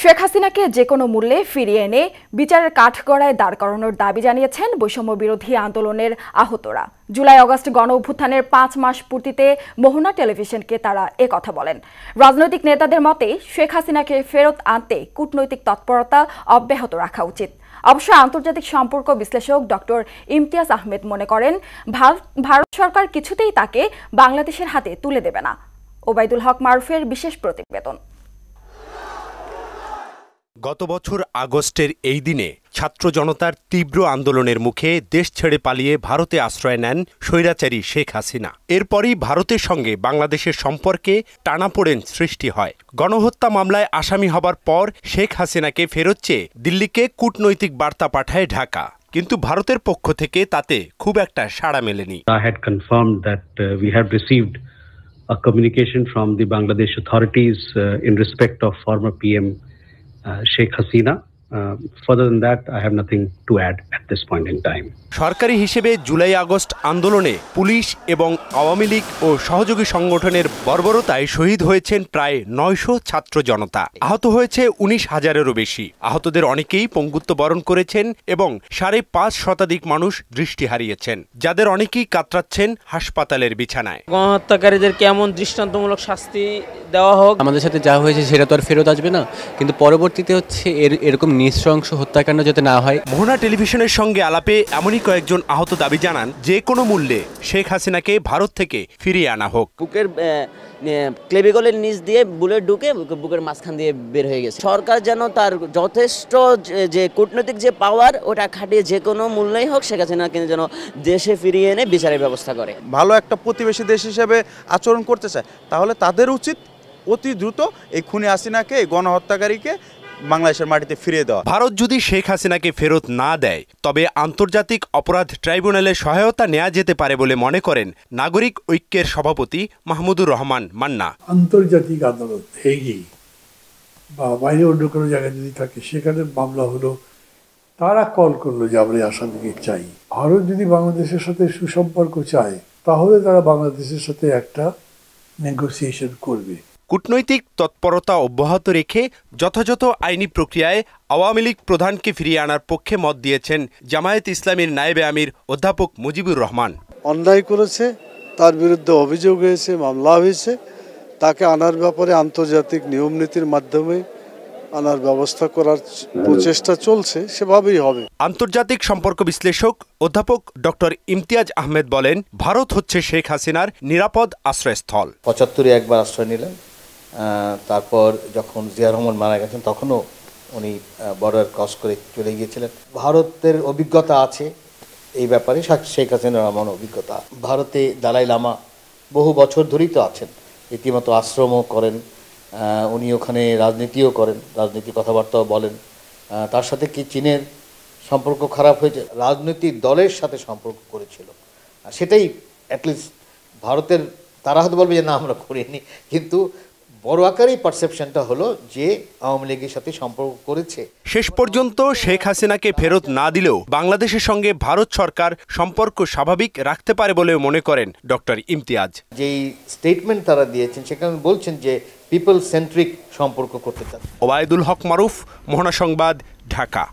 শেখ হাসিনাকে যে কোনো মূল্যে ফিরিয়ে এনে বিচারের কাঠগড়ায় দাঁড় করানোর দাবি জানিয়েছেন বৈষম্য বিরোধী আন্দোলনের আহতরা। জুলাই আগস্ট গণ অভ্যুত্থানের ৫ মাস পূর্তিতে মোহনা টেলিভিশনকে তারা একথা বলেন। রাজনৈতিক নেতাদের মতে শেখ হাসিনাকে ফেরত আনতে কূটনৈতিক তৎপরতা অব্যাহত রাখা উচিত। অবশ্য আন্তর্জাতিক সম্পর্ক বিশ্লেষক ডক্টর ইমতিয়াজ আহমেদ মনে করেন ভারত সরকার কিছুতেই তাকে বাংলাদেশের হাতে তুলে দেবে না। ওবায়দুল হক মারুফের বিশেষ প্রতিবেদন। গত বছর আগস্টের এই দিনে ছাত্র জনতার তীব্র আন্দোলনের মুখে দেশ ছেড়ে পালিয়ে ভারতে আশ্রয় নেন স্বৈরাচারী শেখ হাসিনা। এরপরই ভারতের সঙ্গে বাংলাদেশের সম্পর্কে টানাপোড়েন সৃষ্টি হয়। গণহত্যা মামলায় আসামি হবার পর শেখ হাসিনাকে ফেরত চেয়ে দিল্লিকে কূটনৈতিক বার্তা পাঠায় ঢাকা, কিন্তু ভারতের পক্ষ থেকে তাতে খুব একটা সাড়া মেলেনি। I had confirmed that we have received a communication from the Bangladesh authorities in respect of former PM Sheikh Hasina. Further than that, I have nothing to add at this point in time. সরকারি হিসেবে July August আন্দোলনে police এবং আওয়ামী লীগ ও সহযোগী সংগঠনের বর্বরতায় শহীদ হয়েছেন প্রায় ৯০০ ছাত্র জনতা। আহত হয়েছে ১৯,০০০-এরও বেশি। আহতদের অনেকেই পঙ্গুত্ব বরণ করেছেন এবং ৫.৫ শতাধিক মানুষ দৃষ্টি হারিয়েছেন, যাদের অনেকেই কাতরাচ্ছেন হাসপাতালের বিছানায়। গণহত্যাকারীদের কেমন দৃষ্টান্তমূলক শাস্তি দেওয়া হোক। আমাদের সাথে যা হয়েছে সেটা তো আর ফেরত আসবে না, কিন্তু পরবর্তীতে হচ্ছে এরকম নৃশংস হত্যাকাণ্ড যাতে না হয়। মোহনা টেলিভিশনের সঙ্গে আলাপে এমনই কয়েকজন আহত দাবি জানান যে কোনো মূল্যে শেখ হাসিনাকে ভারত থেকে ফিরিয়ে আনা হোক। বুকের ক্লেভিকলের নিচ দিয়ে বুলেট ঢুকে বুকের মাঝখান দিয়ে বের হয়ে গেছে। সরকার যেন তার যথেষ্ট যে কূটনৈতিক যে পাওয়ার ওটা খাটিয়ে যে কোনো মূল্যেই হোক শেখ হাসিনাকে যেন দেশে ফিরিয়ে এনে বিচারের ব্যবস্থা করে। ভালো একটা প্রতিবেশী দেশ হিসেবে আচরণ করতে চায়, তাহলে তাদের উচিত অতি দ্রুত এই খুনি হাসিনাকে, এই গণহত্যাকারীকে বাংলাদেশের মাটিতে ফিরিয়ে দেওয়া। ভারত যদি শেখ হাসিনাকে ফেরত না দেয় তবে আন্তর্জাতিক অপরাধ ট্রাইব্যুনালের সহায়তা নেওয়া যেতে পারে বলে মনে করেন নাগরিক ঐক্যের সভাপতি মাহমুদুর রহমান মান্না। আন্তর্জাতিক আদালত হেগে বা বাইরে অন্য কোনো জায়গায় যদি থাকে, সেখানে মামলা হলো, তারা কল করলো যে আমরা আসামিকে চাই। ভারত যদি বাংলাদেশের সাথে সুসম্পর্ক চায় তাহলে তারা বাংলাদেশের সাথে একটা নেগোসিয়েশন করবে। কূটনৈতিক তৎপরতা অব্যাহত রেখে যথাযথ আইনি প্রক্রিয়ায় আওয়ামী লীগ প্রধানকে ফিরিয়ে আনার পক্ষে মত দিয়েছেন জামায়াত ইসলামীর নায়েবে আমির অধ্যাপক মুজিবুর রহমান। অন্যায় করেছে, তার বিরুদ্ধে অভিযোগ হয়েছে, মামলা হয়েছে, তাকে আনার ব্যাপারে আন্তর্জাতিক নিয়মনীতির মাধ্যমে আনার ব্যবস্থা করার প্রচেষ্টা চলছে, সেভাবেই হবে। আন্তর্জাতিক সম্পর্ক বিশ্লেষক অধ্যাপক ডক্টর ইমতিয়াজ আহমেদ বলেন, ভারত হচ্ছে শেখ হাসিনার নিরাপদ আশ্রয়স্থল। ৭৫-এ একবার আশ্রয় নিলেন, তারপর যখন জিয়া রহমান মারা গেছেন তখনও উনি বর্ডার ক্রস করে চলে গিয়েছিলেন। ভারতের অভিজ্ঞতা আছে এই ব্যাপারে, শেখ হাসিনার এমন অভিজ্ঞতা। ভারতে দালাই লামা বহু বছর ধরেই তো আছেন, রীতিমতো আশ্রমও করেন, উনি ওখানে রাজনীতিও করেন, রাজনীতি কথাবার্তাও বলেন। তার সাথে কি চীনের সম্পর্ক খারাপ হয়েছে? রাজনৈতিক দলের সাথে সম্পর্ক করেছিল, সেটাই অ্যাটলিস্ট ভারতের, তারা হয়তো বলবে যে না আমরা করিনি, কিন্তু বড় আকারেই পারসেপশনটা হলো যে আওয়ামী লীগের সাথে সম্পর্ক করেছে। শেষ পর্যন্ত শেখ হাসিনাকে ফেরত না দিলেও বাংলাদেশের সঙ্গে ভারত সরকার সম্পর্ক স্বাভাবিক রাখতে পারে বলে মনে করেন ডক্টর ইমতিয়াজ। যেই স্টেটমেন্ট তারা দিয়েছেন সেখানে বলছেন যে পিপল সেন্ট্রিক সম্পর্ক করতে চান। ওবায়দুল হক মারুফ, মোহনা সংবাদ, ঢাকা।